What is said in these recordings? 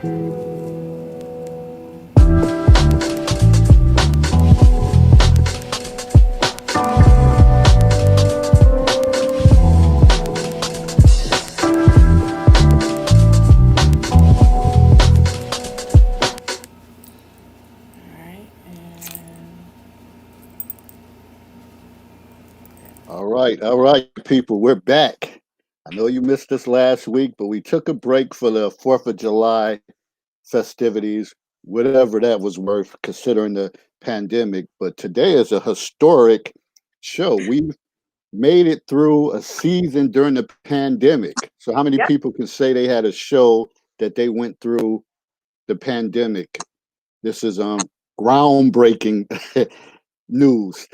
All right, and All right, people, we're back. I know you missed us last week, but we took a break for the 4th of July festivities, whatever that was worth considering the pandemic. But today is a historic show. We made it through a season during the pandemic. So, how many yep. people can say they had a show that they went through the pandemic? This is groundbreaking news.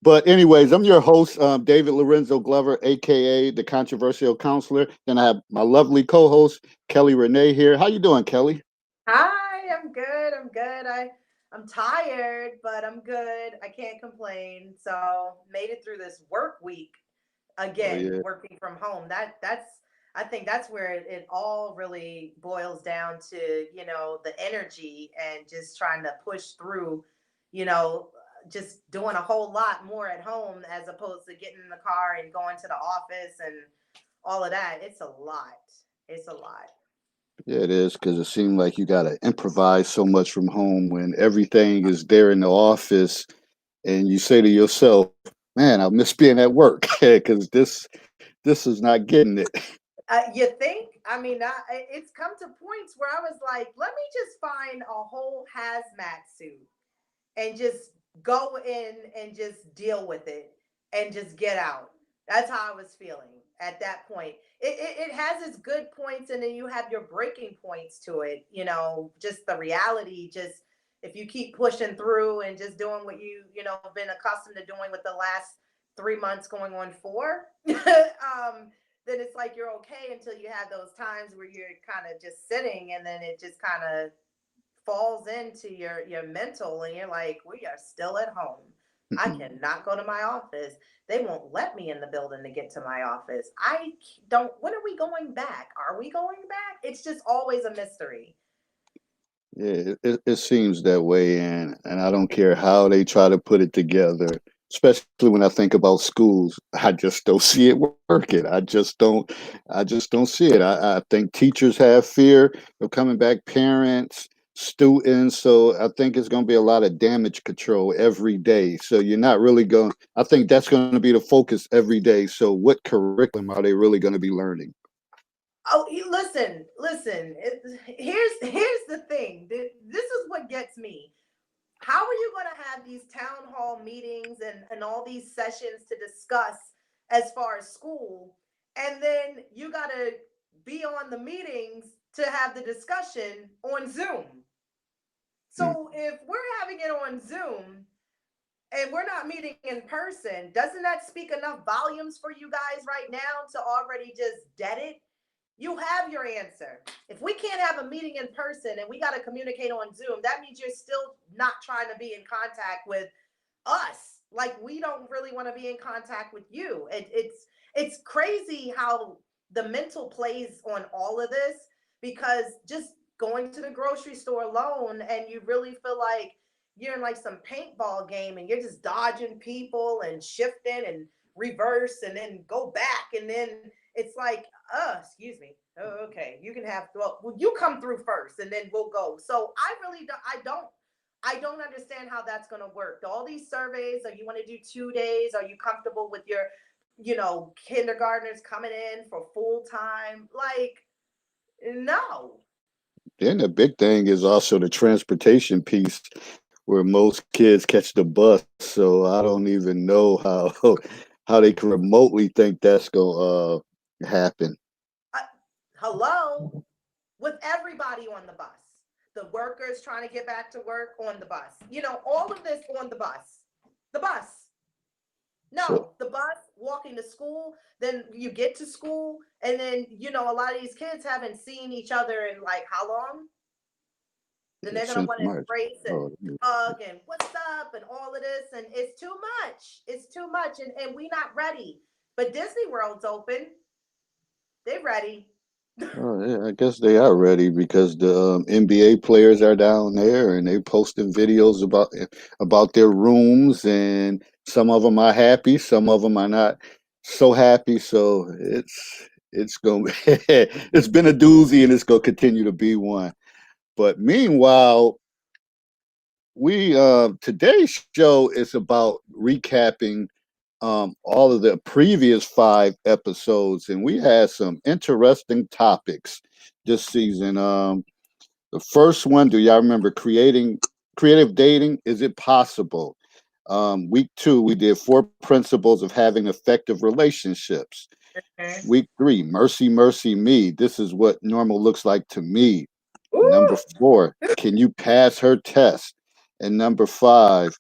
But anyways, I'm your host, David Lorenzo Glover, aka the controversial counselor. Then I have my lovely co-host Kelly Renee here. How you doing, Kelly? Hi, I'm good. I'm good. I'm tired, but I'm good. I can't complain. So made it through this work week Oh again, yeah. working from home. That's I think that's where it all really boils down to, the energy and just trying to push through, you know, just doing a whole lot more at home as opposed to getting in the car and going to the office and all of that. It's a lot. It's a lot. Yeah, it is because it seemed like you got to improvise so much from home when everything is there in the office, and you say to yourself, "Man, I miss being at work because this is not getting it." You think? I mean, it's come to points where I was like, let me just find a whole hazmat suit and just go in and just deal with it and just get out. That's how I was feeling at that point. It has its good points, and then you have your breaking points to it. Just the reality. Just if you keep pushing through and just doing what you been accustomed to doing with the last 3 months going on four, then it's like you're okay until you have those times where you're kind of just sitting, and then it just kind of falls into your mental, and you're like, we are still at home. I cannot go to my office. They won't let me in the building to get to my office. I don't. When are we going back? Are we going back? It's just always a mystery. Yeah, it seems that way, and I don't care how they try to put it together. Especially when I think about schools, I just don't see it working. I just don't see it. I think teachers have fear of coming back, parents, students. So I think it's going to be a lot of damage control every day. So you're not really going. I think that's going to be the focus every day. So what curriculum are they really going to be learning? Oh, listen. Here's the thing. This is what gets me. How are you going to have these town hall meetings and all these sessions to discuss as far as school, and then you got to be on the meetings to have the discussion on Zoom? Hmm. So if we're having it on Zoom and we're not meeting in person, doesn't that speak enough volumes for you guys right now to already just dead it? You have your answer. If we can't have a meeting in person and we got to communicate on Zoom, that means you're still not trying to be in contact with us. Like, we don't really want to be in contact with you. It's crazy how the mental plays on all of this, because just going to the grocery store alone and you really feel like you're in like some paintball game and you're just dodging people and shifting and reverse and then go back, and then it's like, excuse me. Oh, okay, you can have, well, you come through first and then we'll go. So I really don't, I don't understand how that's going to work. All these surveys, are you want to do 2 days? Are you comfortable with your, kindergartners coming in for full time? Like, no. Then the big thing is also the transportation piece, where most kids catch the bus. So I don't even know how how they can remotely think that's gonna happen. Uh, Hello? With everybody on the bus. The workers trying to get back to work on the bus. All of this on the bus. The bus. So No, the bus, walking to school, then you get to school, and then, a lot of these kids haven't seen each other in like how long? Then yeah, they're gonna since want to March. embrace and Oh, yeah. hug and what's up and all of this, and it's too much. It's too much, and we not ready. But Disney World's open. They ready. Oh, yeah, I guess they are ready because the NBA players are down there and they posting videos about their rooms, and some of them are happy, some of them are not so happy. So it's going it's been a doozy, and it's going to continue to be one. But meanwhile, we today's show is about recapping all of the previous 5 episodes, and we had some interesting topics this season. The first one, do y'all remember creative dating? Is it possible? Week 2, we did 4 principles of having effective relationships. Mhm. Week 3, mercy, mercy me. This is what normal looks like to me. Number Ooh. 4, can you pass her test? And number 5,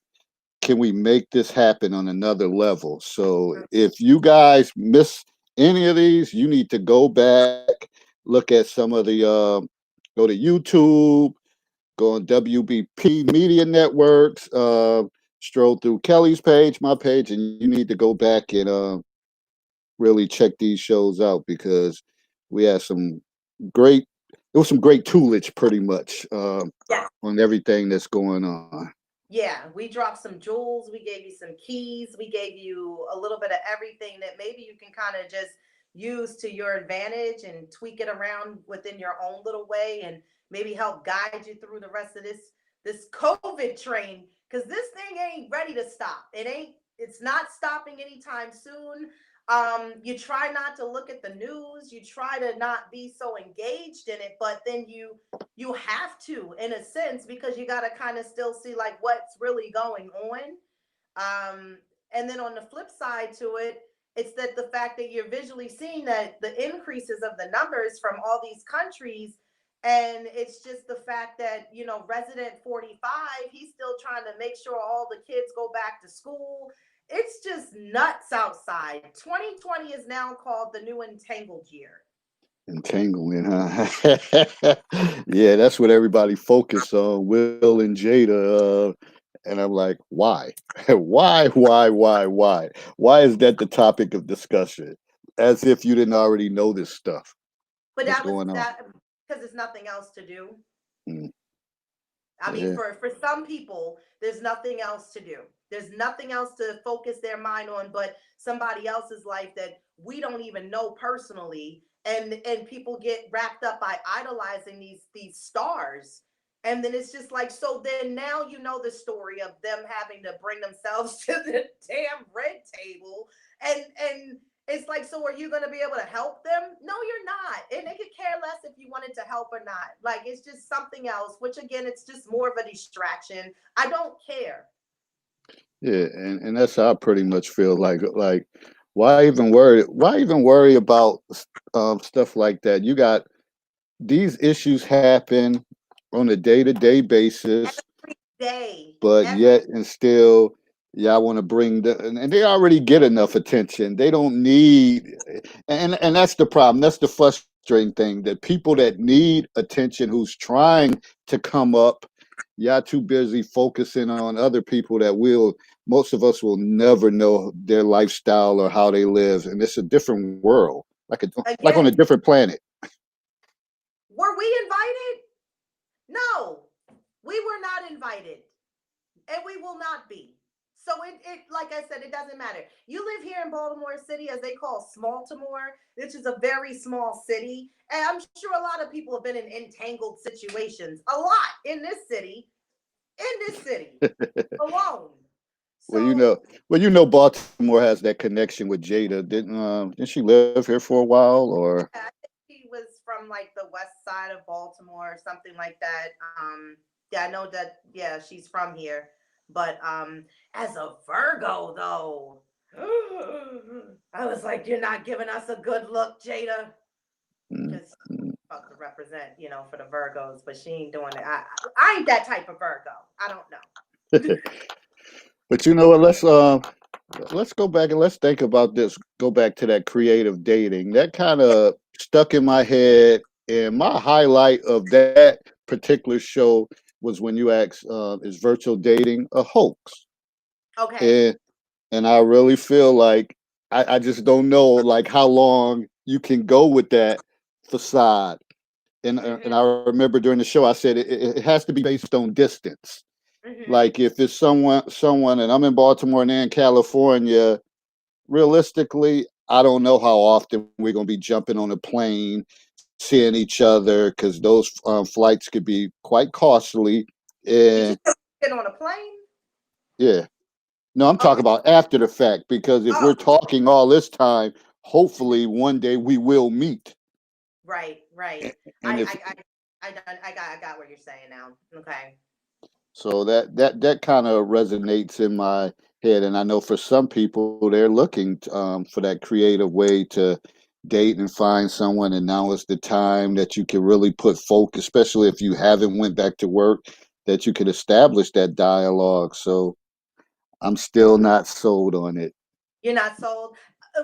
can we make this happen on another level? So if you guys miss any of these, you need to go back, look at some of the, go to YouTube, go on WBP Media Networks, stroll through Kelly's page, my page, and you need to go back and really check these shows out because we had some great, it was some great toolage pretty much Yes. on everything that's going on. Yeah, we dropped some jewels. We gave you some keys. We gave you a little bit of everything that maybe you can kind of just use to your advantage and tweak it around within your own little way and maybe help guide you through the rest of this COVID train because this thing ain't ready to stop. It's not stopping anytime soon. You try not to look at the news, you try to not be so engaged in it, but then you have to in a sense because you got to kind of still see like what's really going on. And then on the flip side to it, it's that the fact that you're visually seeing that the increases of the numbers from all these countries, and it's just the fact that resident 45, he's still trying to make sure all the kids go back to school. It's just nuts outside. 2020 is now called the new entangled year. Entanglement, huh? Yeah, that's what everybody focused on, Will and Jada. And I'm like, why? Why? Why is that the topic of discussion? As if you didn't already know this stuff. But What's that was going on? that because there's nothing else to do. Mm, I mean, yeah. for some people, there's nothing else to do. There's nothing else to focus their mind on but somebody else's life that we don't even know personally. And people get wrapped up by idolizing these stars. And then it's just like, so then now you know the story of them having to bring themselves to the damn red table. And it's like, so are you going to be able to help them? No, you're not. And they could care less if you wanted to help or not. Like, it's just something else, which again, it's just more of a distraction. I don't care. Yeah, and that's how I pretty much feel like why even worry about stuff like that? You got these issues happen on a day-to-day basis, Every day, but every yet and still y'all want to bring and they already get enough attention. They don't need, and that's the problem. That's the frustrating thing, that people that need attention, who's trying to come up, y'all too busy focusing on other people that will, most of us will never know their lifestyle or how they live, and it's a different world, like on a again, different planet. were we invited? No, we were not invited. And we will not be. So it like I said, it doesn't matter. You live here in Baltimore City, as they call Smaltimore, which is a very small city, and I'm sure a lot of people have been in entangled situations, a lot in this city alone. Well, you So know, Baltimore has that connection with Jada. Didn't she live here for a while, or? I think he was from like the west side of Baltimore or something like that. Yeah, I know that. Yeah, she's from here, but as a Virgo though, I was like, you're not giving us a good look, Jada, Mm, because about to represent, for the Virgos, but she ain't doing it. I ain't that type of Virgo. I don't know. mm. But you know what? Let's go back and let's think about this. Go back to that creative dating. That kind Yeah. of stuck in my head. And my highlight of that particular show was when you asked, "Is virtual dating a hoax?" Okay. And I really feel like I just don't know like how long you can go with that facade. And I remember during the show I said it has to be based on distance. Hmm. Like if it's someone and I'm in Baltimore and they're in California, realistically, I don't know how often we're gonna be jumping on a plane, seeing each other, because those flights could be quite costly. Did you And get on a plane? yeah, no, I'm talking Okay. about after the fact, because if Oh, we're talking all this time, hopefully one day we will meet. right, right. And if I got what you're saying now. Okay. so that kind of resonates in my head, and I know for some people they're looking for that creative way to date and find someone, and now is the time that you can really put focus, especially if you haven't went back to work, that you can establish that dialogue. So I'm still not sold on it. You're not sold.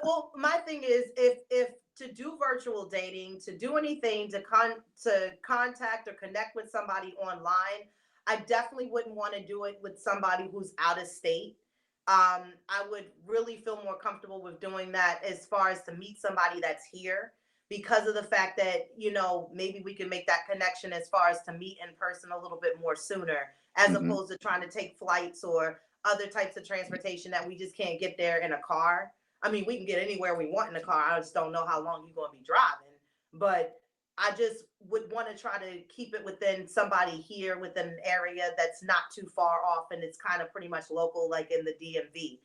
Well, my thing is, if to do virtual dating, to do anything to contact or connect with somebody online, I definitely wouldn't want to do it with somebody who's out of state. I would really feel more comfortable with doing that as far as to meet somebody that's here, because of the fact that maybe we can make that connection as far as to meet in person a little bit more sooner, as Hmm. opposed to trying to take flights or other types of transportation that we just can't get there in a car. I mean, we can get anywhere we want in a car. I just don't know how long you're going to be driving. But I just would want to try to keep it within somebody here within an area that's not too far off and it's kind of pretty much local, like in the DMV.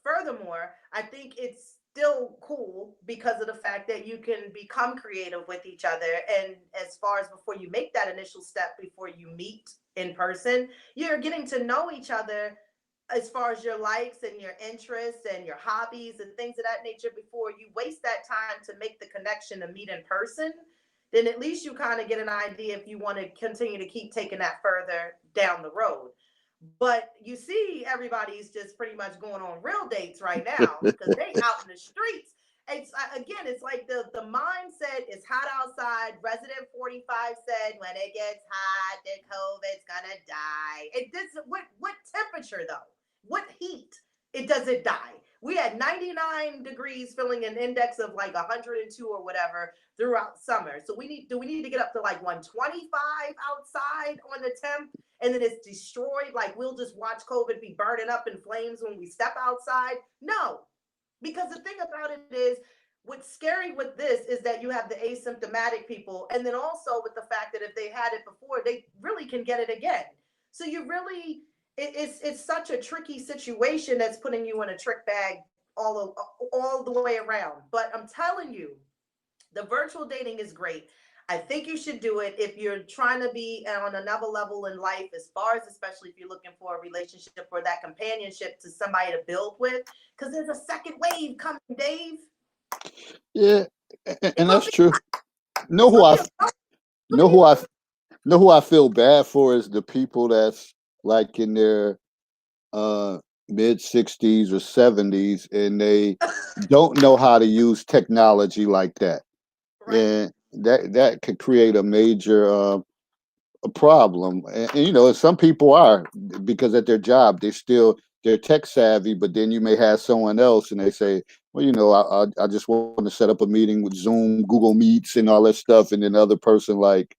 Furthermore, I think it's still cool because of the fact that you can become creative with each other. And as far as before you make that initial step, before you meet in person, you're getting to know each other as far as your likes and your interests and your hobbies and things of that nature. Before you waste that time to make the connection to meet in person, then at least you kind of get an idea if you want to continue to keep taking that further down the road. But you see, everybody's just pretty much going on real dates right now because they out in the streets. It's again, it's like the mindset is hot outside. Resident 45 said, when it gets hot, the COVID's gonna die. It does. What temperature though? What heat? It doesn't die. We had 99 degrees, feeling an index of like 102 or whatever throughout summer. So we need to get up to like 125 outside on the temp, and then it's destroyed. Like we'll just watch COVID be burning up in flames when we step outside. No, because the thing about it is, what's scary with this is that you have the asymptomatic people, and then also with the fact that if they had it before, they really can get it again. So you really, it's such a tricky situation that's putting you in a trick bag all the way around. But I'm telling you, the virtual dating is great. I think you should do it if you're trying to be on another level in life, as far as especially if you're looking for a relationship or that companionship to somebody to build with, because there's a second wave coming, Dave. Yeah, It's and gonna that's be true. Know it's who gonna I be a it's gonna know be who I know who I feel bad for is the people that's like in their uh mid 60s or 70s, and they don't know how to use technology like that, right. and that could create a major a problem. And you know, some people are, because at their job they're tech savvy, but then you may have someone else and they say, well, you know, I just want to set up a meeting with Zoom, Google Meets, and all that stuff, and then the other person like,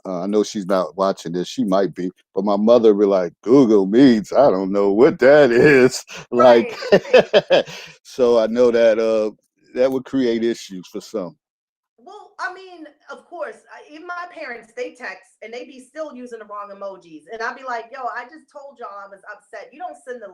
I know she's not watching this. She might be, but my mother be like, Google Meets. I don't know what that is. Like, Right, right. so I know that that would create issues for some. Well, I mean, of course, even my parents, they text and they be still using the wrong emojis. And I'd be like, yo, I just told y'all I was upset. You don't send the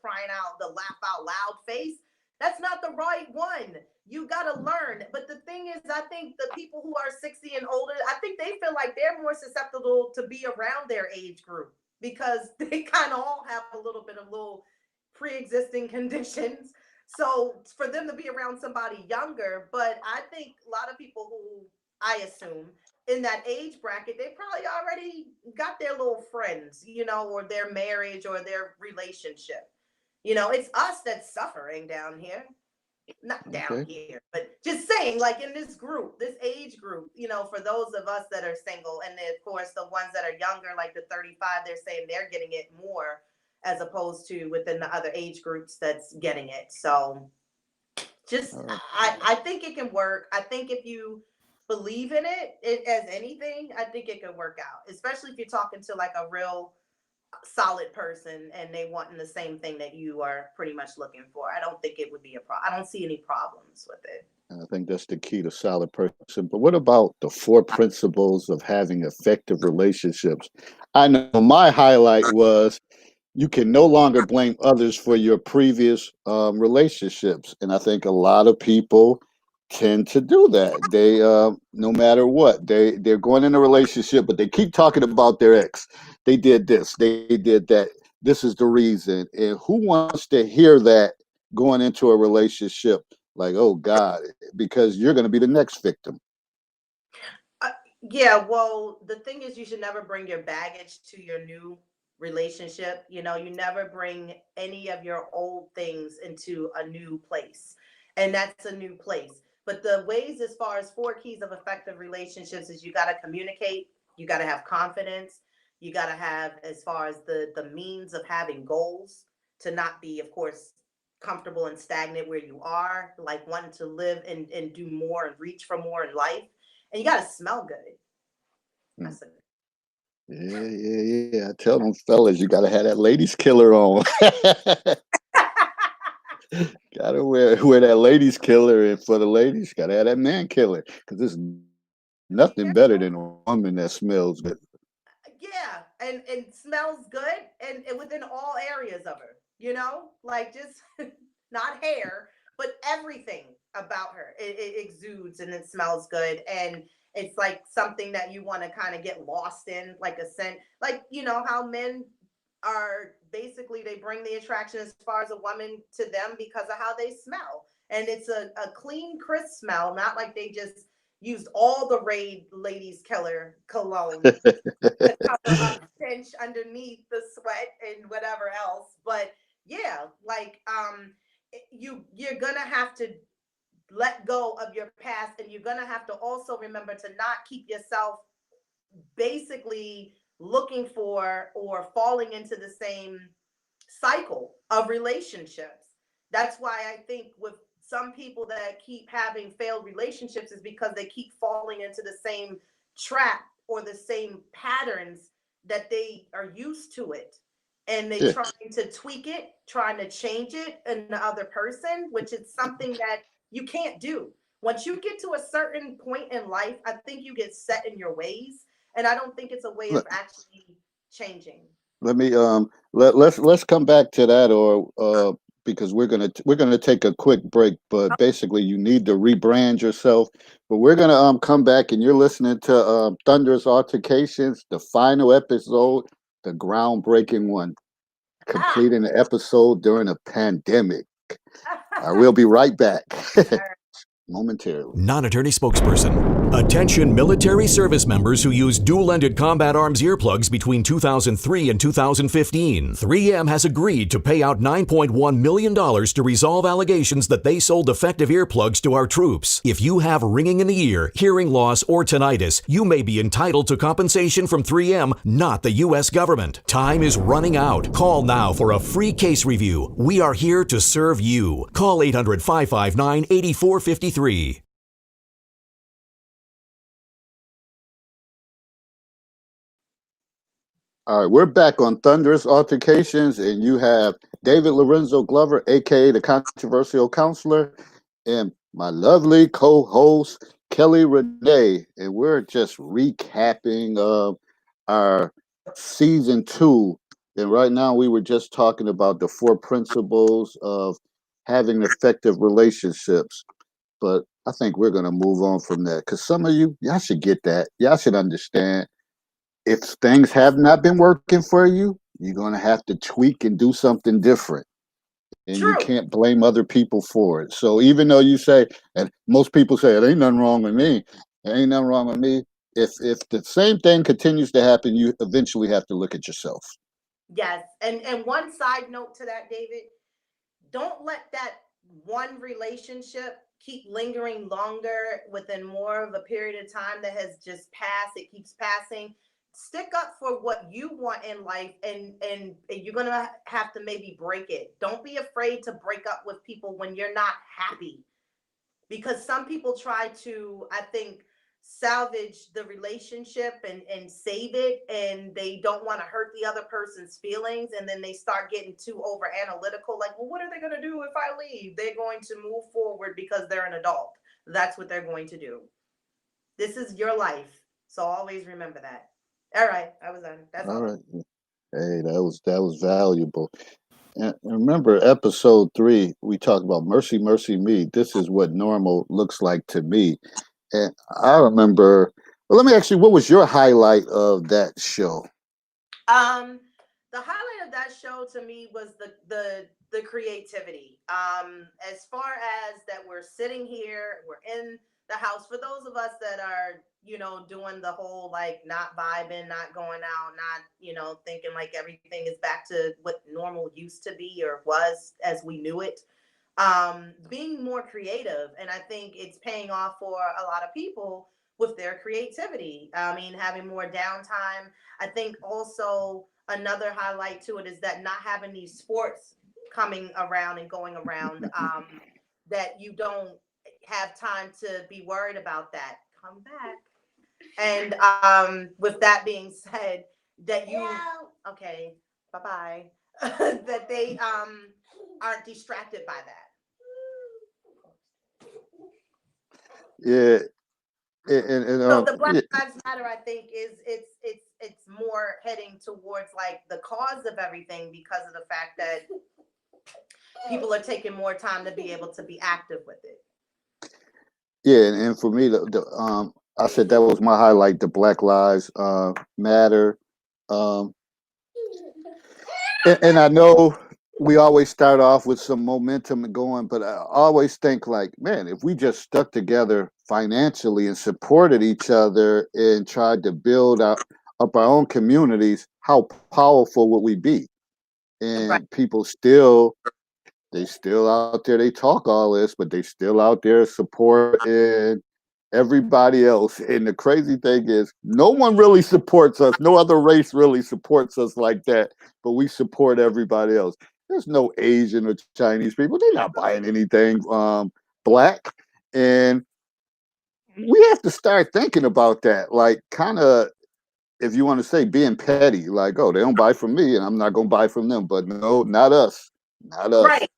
crying out, the laugh out loud face. That's not the right one. You got to learn. But the thing is, I think the people who are 60 and older, I think they feel like they're more susceptible to be around their age group because they kind of all have a little bit of little pre existing conditions, so for them to be around somebody younger. But I think a lot of people who, I assume, in that age bracket, they probably already got their little friends, or their marriage or their relationship. It's us that's suffering down here. Not down Okay. here, but just saying, like in this group, this age group, for those of us that are single, and then of course the ones that are younger, like the 35, they're saying they're getting it more as opposed to within the other age groups that's getting it. So Just All right. I think it can work. I think if you believe in it as anything, I think it can work out. Especially if you're talking to like a real solid person and they wanting the same thing that you are pretty much looking for. I don't think it would be a problem. I don't see any problems with it. And I think that's the key to solid person. But what about the four principles of having effective relationships? I know my highlight was you can no longer blame others for your previous relationships, and I think a lot of people tend to do that. They no matter what, they're going in a relationship, but they keep talking about their ex. They did this, they did that. This is the reason. And who wants to hear that going into a relationship? Like, oh God, because you're going to be the next victim. Uh, yeah, well, the thing is, you should never bring your baggage to your new relationship. You know, you never bring any of your old things into a new place, and that's a new place. But the ways, as far as four keys of effective relationships, is you got to communicate, you got to have confidence, you got to have, as far as the means of having goals, to not be, of course, comfortable and stagnant where you are, like wanting to live and do more and reach for more in life, and you gotta smell good. Hmm. That's a Yeah, yeah, yeah. I tell them fellas, you got to have that ladies killer on. Gotta wear that ladies killer, and for the ladies, gotta have that man killer because there's nothing yeah, better than a woman that smells good. yeah, and smells good, and within all areas of her, you know, like just not hair, but everything about her. It exudes and it smells good, and it's like something that you want to kind of get lost in, like a scent, like you know how men are basically they bring the attraction as far as a woman to them because of how they smell. And it's a clean, crisp smell, not like they just used all the Raid Ladies Killer cologne to cover up stench underneath the sweat and whatever else. But yeah, like you're gonna have to let go of your past, and you're gonna have to also remember to not keep yourself basically looking for or falling into the same cycle of relationships. That's why I think with some people that keep having failed relationships is because they keep falling into the same trap or the same patterns that they are used to it. And they Yeah. trying to tweak it, trying to change it in the other person, which is something that you can't do. Once you get to a certain point in life, I think you get set in your ways. And I don't think it's a way of Let, actually changing. let me let's come back to that, or because we're gonna take a quick break. But basically, you need to rebrand yourself. But we're gonna come back, and you're listening to Thunderous Altercations, the final episode, the groundbreaking one, completing the episode during a pandemic. We'll be right back momentarily. Non-attorney spokesperson. Attention military service members who use dual-ended combat arms earplugs between 2003 and 2015. 3M has agreed to pay out $9.1 million to resolve allegations that they sold defective earplugs to our troops. If you have ringing in the ear, hearing loss, or tinnitus, you may be entitled to compensation from 3M, not the U.S. government. Time is running out. Call now for a free case review. We are here to serve you. Call 800-559-8453. All right, we're back on Thunderous Altercations, and you have David Lorenzo Glover, aka the controversial counselor, and my lovely co-host Kelly Renee, and we're just recapping our season 2. And right now, we were just talking about the 4 principles of having effective relationships. But I think we're gonna move on from that because some of y'all should get that. Y'all should understand if things have not been working for you, you're going to have to tweak and do something different. And you True. can't blame other people for it. So even though you say, and most people say, it ain't nothing wrong with me, it ain't nothing wrong with me. If the same thing continues to happen, you eventually have to look at yourself. Yes. And one side note to that, David, don't let that one relationship keep lingering longer within more of a period of time that has just passed. It keeps passing. Stick up for what you want in life, and you're gonna have to maybe break it. Don't be afraid to break up with people when you're not happy. because some people try to, I think, salvage the relationship and save it, and they don't want to hurt the other person's feelings, and then they start getting too over analytical, like, well, what are they going to do if I leave? They're going to move forward because they're an adult. That's what they're going to do. This is your life, so always remember that. All right, I was done. That's All all. right. Hey, that was valuable. And remember, episode 3, we talked about mercy, mercy me. This is what normal looks like to me. And I remember. Well, let me ask you, what was your highlight of that show? Um, the highlight of that show to me was the creativity. As far as that, we're sitting here, we're in the house. For those of us that are, doing the whole like not vibing, not going out, not thinking like everything is back to what normal used to be or was as we knew it. Being more creative, and I think it's paying off for a lot of people with their creativity. I mean, having more downtime. I think also another highlight to it is that not having these sports coming around and going around, that you don't have time to be worried about that. Come back. And with that being said, that you, okay, bye bye, that they aren't distracted by that. Yeah, and So the Black yeah, Lives Matter, I think, is it's more heading towards like the cause of everything, because of the fact that people are taking more time to be able to be active with it. yeah, and for me, I said that was my highlight. The Black Lives Matter. Um, and I know we always start off with some momentum going, but I always think like, man, if we just stuck together financially and supported each other and tried to build up our own communities, how powerful would we be? Right. And people still, they still out there. They talk all this, but they still out there supporting everybody else. And the crazy thing is, no one really supports us. No other race really supports us like that, but we support everybody else. There's no Asian or Chinese people. They're not buying anything black. And we have to start thinking about that. Like, kind of, if you want to say being petty, like, oh, they don't buy from me and I'm not going to buy from them. But no, not us. Not us. Right.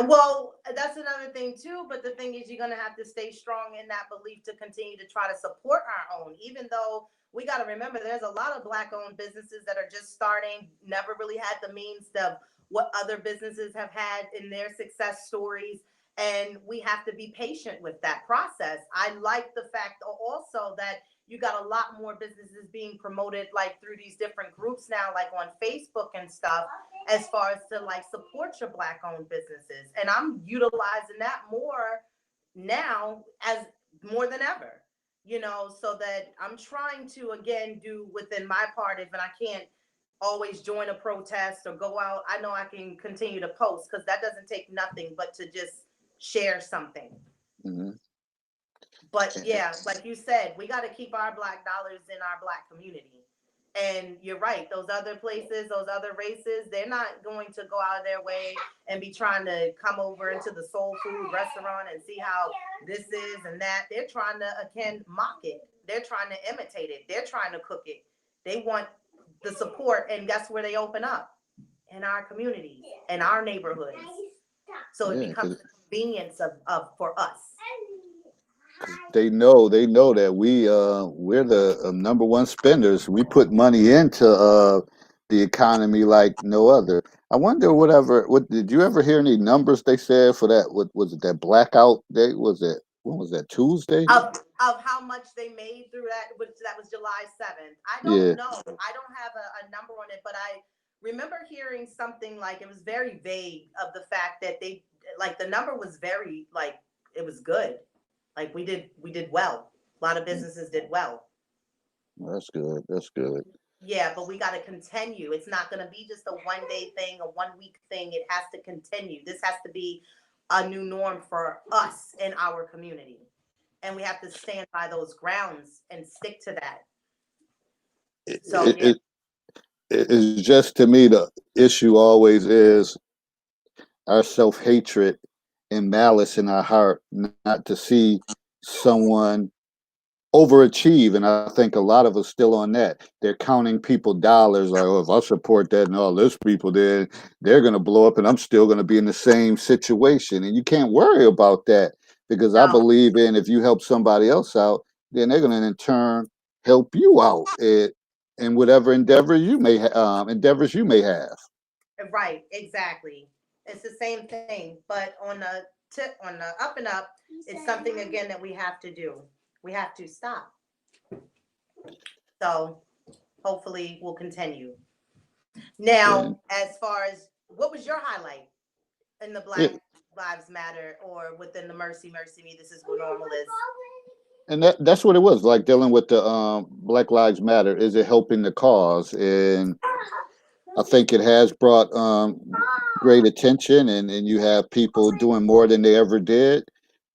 Well, that's another thing too. But the thing is, you're gonna have to stay strong in that belief to continue to try to support our own, even though we got to remember there's a lot of Black-owned businesses that are just starting, never really had the means of what other businesses have had in their success stories, and we have to be patient with that process. I like the fact also that you got a lot more businesses being promoted like through these different groups now, like on Facebook and stuff, as far as to like support your Black owned businesses. And I'm utilizing that more now, as more than ever, so that I'm trying to again do within my part. If and I can't always join a protest or go out, I know I can continue to post, because that doesn't take nothing but to just share something. Mm-hmm. But yeah, like you said, we got to keep our Black dollars in our Black community. And you're right, those other places, those other races, they're not going to go out of their way and be trying to come over into the soul food restaurant and see how this is and that. They're trying to, again, mock it. They're trying to imitate it. They're trying to cook it. They want the support. And guess where they open up? In our communities, in our neighborhoods. So it Yeah, becomes a convenience of for us. they know that we're the number one spenders. We put money into the economy like no other. I wonder what did you ever hear any numbers they said for that? What was it, that blackout day? Was it, when was that, Tuesday? Of how much they made through that, which that was July 7th. I don't Yeah. know. I don't have a number on it, but I remember hearing something like, it was very vague, of the fact that they, like, the number was very, like, it was good. Like we did well. A lot of businesses did well. That's good. That's good. Yeah, but we got to continue. It's not going to be just a 1 day thing, a 1 week thing. It has to continue. This has to be a new norm for us in our community. And we have to stand by those grounds and stick to that. So It, yeah. it, it's just, to me, the issue always is our self hatred and malice in our heart not to see someone overachieve. And I think a lot of us still on that. They're counting people dollars like, oh, if I support that and all those people, they're going to blow up and I'm still going to be in the same situation. And you can't worry about that because I No, believe in if you help somebody else out, then they're going to in turn help you out in whatever endeavors you may have. right, exactly. It's the same thing, but on the up and up, it's something again that we have to do. We have to stop. So hopefully we'll continue. And Now, as far as what was your highlight in the Black it, Lives Matter or within the Mercy Me, this is what normal is? and that's what it was like dealing with the Black Lives Matter. Is it helping the cause? And I think it has brought great attention, and you have people doing more than they ever did.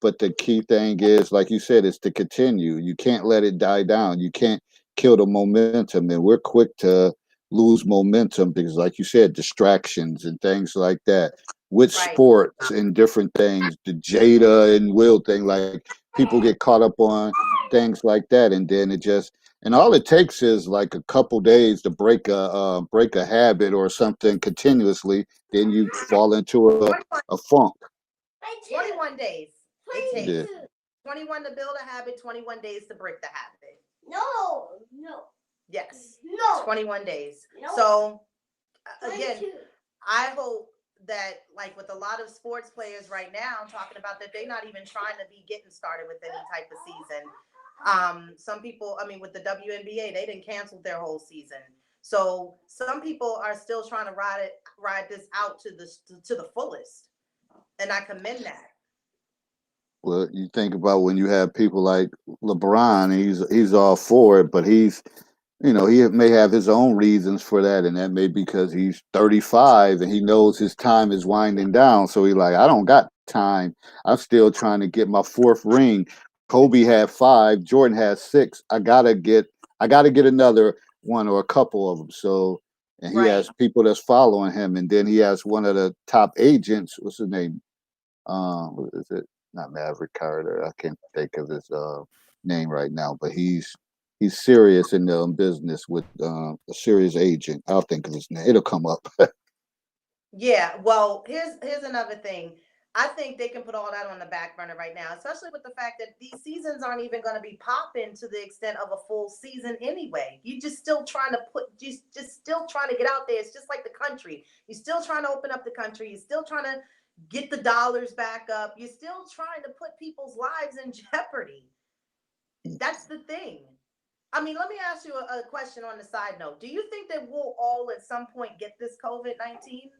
But the key thing is, like you said, is to continue. You can't let it die down. You can't kill the momentum. And we're quick to lose momentum because, like you said, distractions and things like that. With Right, sports and different things, the Jada and Will thing, like people get caught up on things like that, and then it just and all it takes is like a couple days to break a habit or something continuously. Then you fall into 21, a funk. 21 days it takes. Yeah. 21 to build a habit, 21 days to break the habit. Yes, 21 days. So, again, I hope that, like with a lot of sports players right now, I'm talking about that they're not even trying to be getting started with any type of season. Some people, I mean, with the WNBA, they didn't cancel their whole season. So some people are still trying to ride this out to the fullest, and I commend that. Well, you think about when you have people like LeBron, he's all for it, but he may have his own reasons for that, and that may be because he's 35 and he knows his time is winding down. So he's like, I don't got time. I'm still trying to get my fourth ring. Kobe had five, Jordan had six. I gotta get another one or a couple of them. So, and he Right. has people that's following him, and then he has one of the top agents. What's his name? What is it? Not Maverick Carter. I can't think of his name right now, but he's serious in the business with a serious agent. I'll think of his name. It'll come up. Yeah, well, here's another thing. I think they can put all that on the back burner right now, especially with the fact that these seasons aren't even going to be popping to the extent of a full season anyway. You just still trying to just still trying to get out there. It's just like the country. You're still trying to open up the country. You're still trying to get the dollars back up. You're still trying to put people's lives in jeopardy. That's the thing. I mean, let me ask you a question on the side note. Do you think that we'll all at some point get this COVID-19?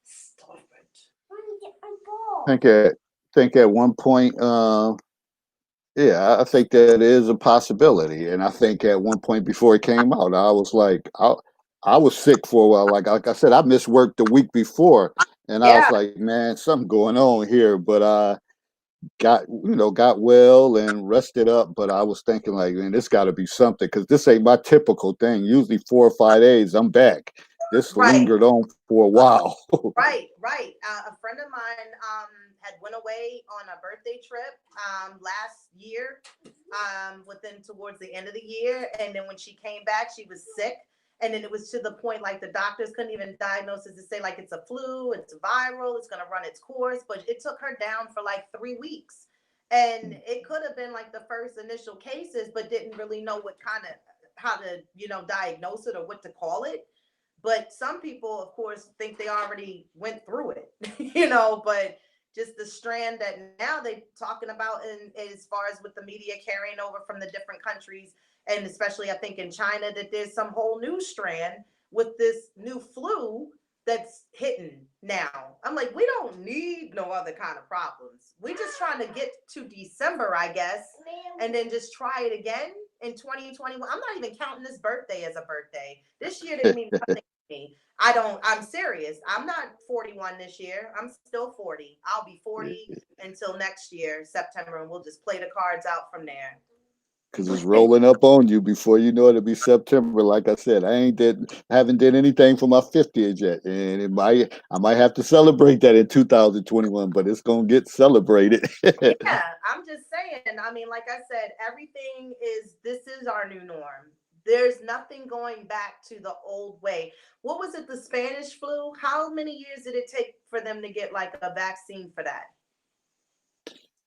Stop it. think at one point, yeah, I think that is a possibility. And I think at one point before it came out, I was like, I was sick for a while. Like I said, I missed work the week before, and I was Yeah, like, man, something going on here. But got well and rested up, but I was thinking like, man, this got to be something because this ain't my typical thing. Usually 4 or 5 days, I'm back. This right, lingered on for a while. right. A friend of mine had went away on a birthday trip last year, within towards the end of the year, and then when she came back, she was sick. And then it was to the point like the doctors couldn't even diagnose it to say like it's a flu, it's viral, it's gonna run its course. But it took her down for like 3 weeks. And it could have been like the first initial cases, but didn't really know what kind of how to, diagnose it or what to call it. But some people, of course, think they already went through it, but just the strand that now they talking about in as far as with the media carrying over from the different countries, and especially I think in China, that there's some whole new strand with this new flu that's hitting now. I'm like, we don't need no other kind of problems. We just trying to get to December, I guess, and then just try it again in 2021. I'm not even counting this birthday as a birthday. This year didn't mean nothing to me. I'm serious. I'm not 41 this year. I'm still 40. I'll be 40 until next year, September, and we'll just play the cards out from there. because it's rolling up on you before you know it'll be September. Like I said, haven't did anything for my 50th yet, and I might have to celebrate that in 2021, but it's gonna get celebrated. Yeah, I'm just saying. I mean, like I said, this is our new norm. There's nothing going back to the old way. What was it, the Spanish flu? How many years did it take for them to get like a vaccine for that?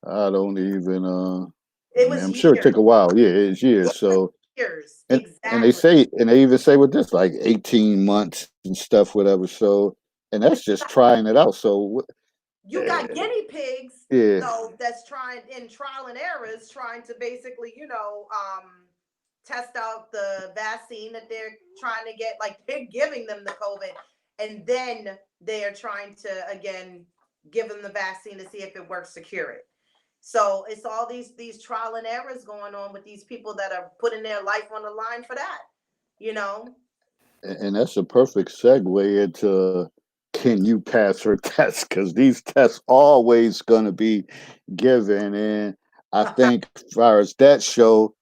I don't even. It Man, was I'm sure it took years. a while. Yeah, it's years. It was So years. and they Exactly. say and they even say with this like 18 months and stuff, whatever. So and that's just trying it out. So You got guinea pigs, yeah, though, that's trying in trial and errors, trying to basically, test out the vaccine that they're trying to get. Like they're giving them the COVID, and then they are trying to again give them the vaccine to see if it works to cure it. So it's all these trial and errors going on with these people that are putting their life on the line for that. You know, and that's a perfect segue into can you pass her test? Because these tests always gonna be given, and I think as far as that show,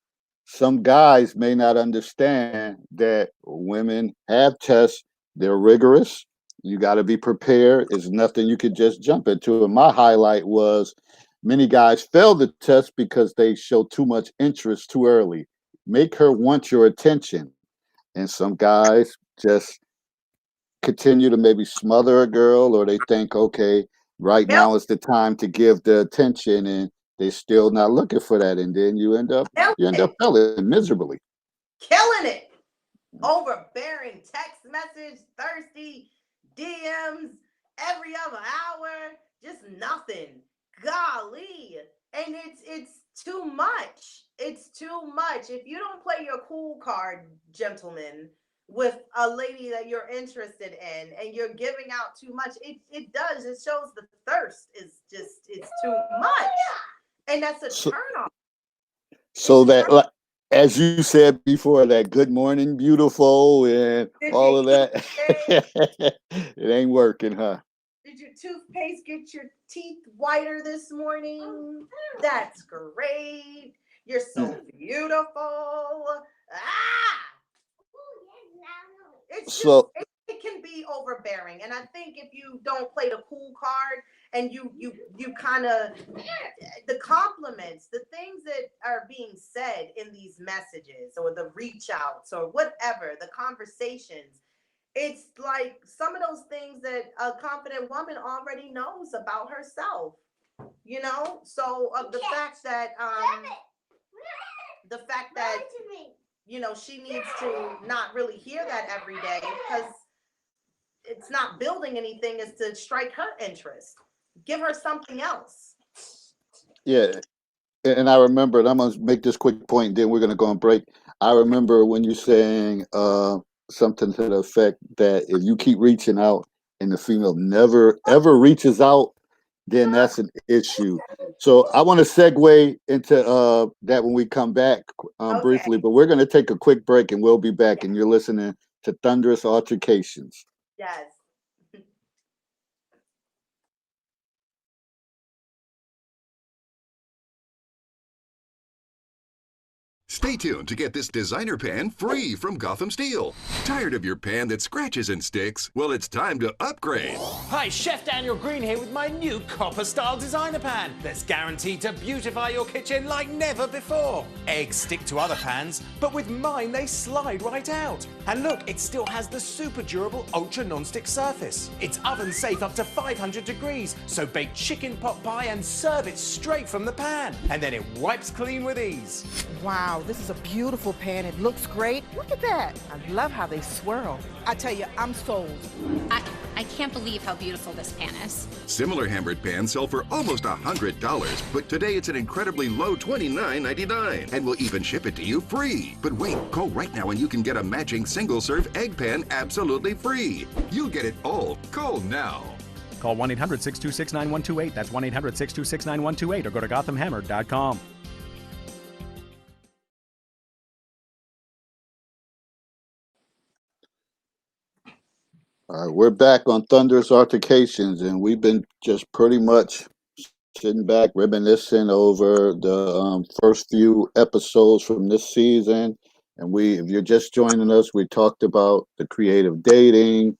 some guys may not understand that women have tests. They're rigorous. You got to be prepared. It's nothing you could just jump into. And my highlight was many guys fail the test because they show too much interest too early. Make her want your attention. And some guys just continue to maybe smother a girl, or they think, okay, right kill, now is the time to give the attention, and they're still not looking for that. And then kill you end up it, failing miserably. killing it. Overbearing text message, thirsty DMs every other hour, just nothing. Golly. And it's too much. It's too much. If you don't play your cool card, gentlemen, with a lady that you're interested in and you're giving out too much, it does. It shows the thirst is just it's too much. And that's a So, turn off. It's so a turn. that, like, as you said before, that good morning, beautiful, and Did you all of eat that, today? it ain't working, huh? Did your toothpaste get your teeth whiter this morning? That's great. You're so beautiful. Ah, it's just So, it can be overbearing, and I think if you don't play the cool card and you kind of the compliments, the things that are being said in these messages or the reach outs or whatever, the conversations, it's like some of those things that a confident woman already knows about herself, so the fact that she needs to not really hear that every day because it's not building anything, is to strike her interest, give her something else. yeah, and I remember, and I'm gonna make this quick point, then we're gonna go on break. I remember when you saying something to the effect that if you keep reaching out and the female never ever reaches out, then that's an issue. So I want to segue into that when we come back briefly, Okay. but we're going to take a quick break and we'll be back. And you're listening to Thunderous Altercations. Yes. Stay tuned to get this designer pan free from Gotham Steel. Tired of your pan that scratches and sticks? Well, it's time to upgrade. Hi, Chef Daniel Green here with my new copper-style designer pan that's guaranteed to beautify your kitchen like never before. Eggs stick to other pans, but with mine they slide right out. And look, it still has the super durable ultra non-stick surface. It's oven safe up to 500 degrees, so bake chicken pot pie and serve it straight from the pan. And then it wipes clean with ease. Wow, this is a beautiful pan. It looks great. Look at that. I love how they swirl. I tell you, I'm sold. I can't believe how beautiful this pan is. Similar hammered pans sell for almost $100, but today it's an incredibly low $29.99, and we'll even ship it to you free. But wait, call right now and you can get a matching single-serve egg pan absolutely free. You'll get it all. Call now. Call 1-800-626-9128. That's 1-800-626-9128 or go to GothamHammer.com. All right, we're back on Thunderous Altercations, and we've been just pretty much sitting back, reminiscing over the first few episodes from this season. And if you're just joining us, we talked about the creative dating,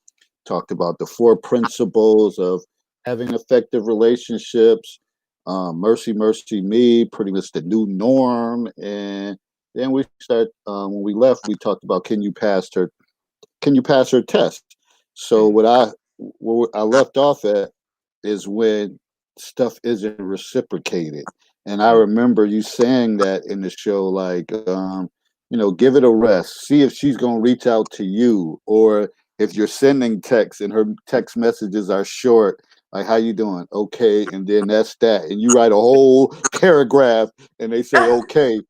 talked about the four principles of having effective relationships, mercy, mercy, me, pretty much the new norm. And then when we left, we talked about can you pass her test? So what I left off at is when stuff isn't reciprocated. And I remember you saying that in the show, like, give it a rest. See if she's going to reach out to you, or if you're sending texts and her text messages are short, like, how you doing? Okay. And then that's that. And you write a whole paragraph and they say, okay.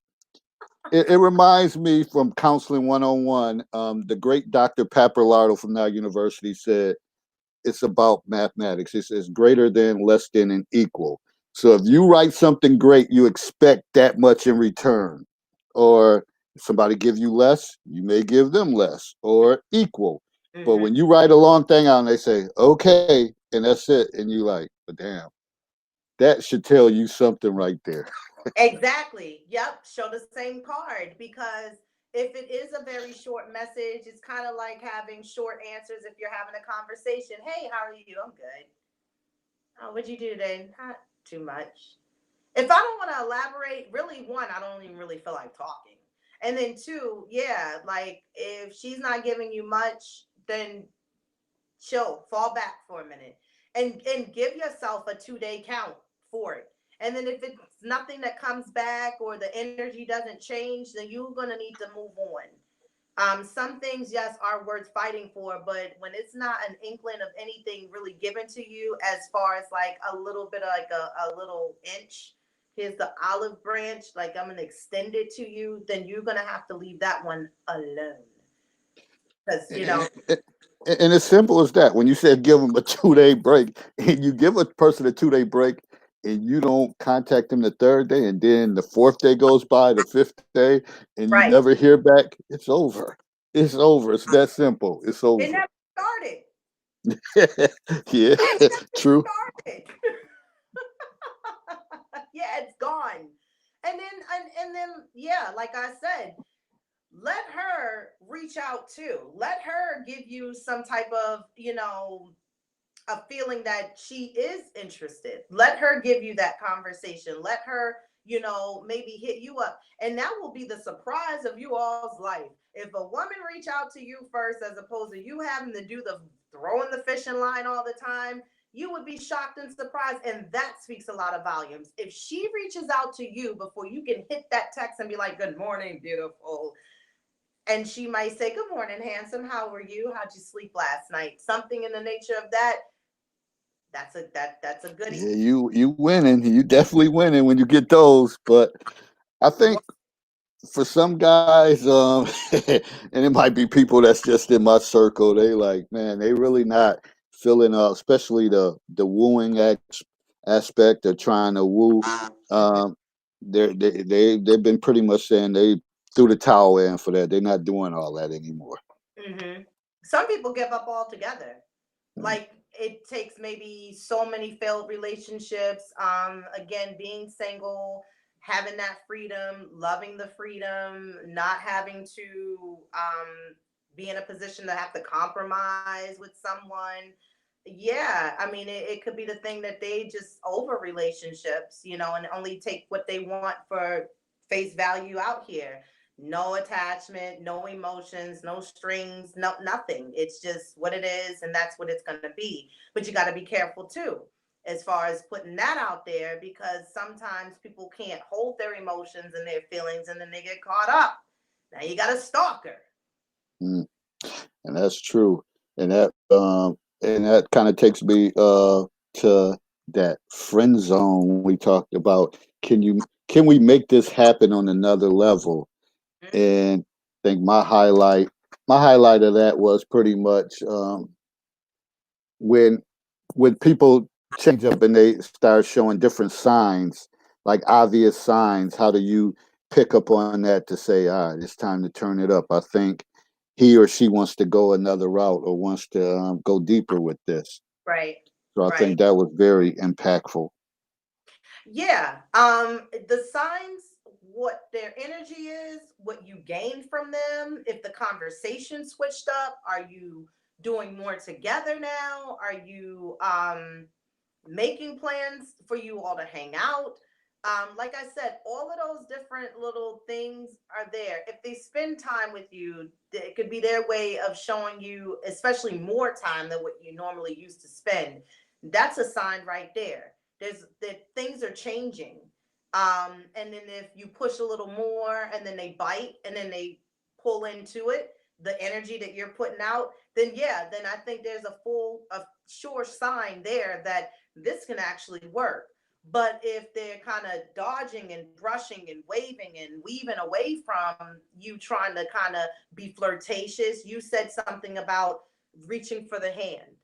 It reminds me from Counseling 101. The great Dr. Papalardo from Now University said, it's about mathematics. It's greater than, less than, and equal. So if you write something great, you expect that much in return. Or if somebody give you less, you may give them less, or equal. But when you write a long thing out and they say, okay, and that's it, and you like, but damn, that should tell you something right there. Exactly. Yep. Show the same card, because if it is a very short message, it's kind of like having short answers if you're having a conversation. Hey, how are you? I'm good. Oh, what'd you do today? Not too much. If I don't want to elaborate, really, one, I don't even really feel like talking. And then two, yeah, like if she's not giving you much, then chill, fall back for a minute, and give yourself a 2 day count for it. And then if it's nothing that comes back or the energy doesn't change, then you're gonna need to move on. Some things, yes, are worth fighting for, but when it's not an inkling of anything really given to you, as far as like a little bit of like a little inch, here's the olive branch, like I'm gonna extend it to you, then you're gonna have to leave that one alone. Because And it's simple as that. When you said give them a 2 day break, and you give a person a 2 day break, and you don't contact them the third day, and then the fourth day goes by, the fifth day, and you right, never hear back, it's over. It's over. It's that simple. It's it over. never started. Yeah, It never true. started. Yeah, it's gone. And then yeah, like I said, let her reach out too. Let her give you some type of, a feeling that she is interested. Let her give you that conversation. Let her, maybe hit you up. And that will be the surprise of you all's life. If a woman reach out to you first, as opposed to you having to do the throwing the fishing line all the time, you would be shocked and surprised. And that speaks a lot of volumes. If she reaches out to you before you can hit that text and be like, good morning, beautiful. And she might say, good morning, handsome. How were you? How'd you sleep last night? Something in the nature of that. That's a goodie. Yeah, you winning. You definitely winning when you get those. But I think for some guys, and it might be people that's just in my circle, they like, man, they really not feeling especially the wooing aspect of trying to woo. Um, they've been pretty much saying they threw the towel in for that. They're not doing all that anymore. Some people give up altogether. Like it takes maybe so many failed relationships. Again, being single, having that freedom, loving the freedom, not having to be in a position to have to compromise with someone. Yeah, I mean, it could be the thing that they just over relationships, and only take what they want for face value out here. No attachment, no emotions, no strings, no nothing. It's just what it is, and that's what it's going to be. But you got to be careful too, as far as putting that out there, because sometimes people can't hold their emotions and their feelings, and then they get caught up. Now you got a stalker. Mm. And that's true. And that kind of takes me to that friend zone we talked about. Can we make this happen on another level? And I think my highlight of that was pretty much when people change up and they start showing different signs, like obvious signs. How do you pick up on that to say, all right, it's time to turn it up? I think he or she wants to go another route or wants to go deeper with this. Right. So I Right. think that was very impactful. Yeah. The signs, what their energy is, what you gain from them, if the conversation switched up, are you doing more together now? Are you making plans for you all to hang out? Like I said, all of those different little things are there. If they spend time with you, it could be their way of showing you, especially more time than what you normally used to spend. That's a sign right there. There's that things are changing. And then if you push a little more and then they bite and then they pull into it, the energy that you're putting out, then yeah, then I think there's a sure sign there that this can actually work. But if they're kind of dodging and brushing and waving and weaving away from you trying to kind of be flirtatious, you said something about reaching for the hand,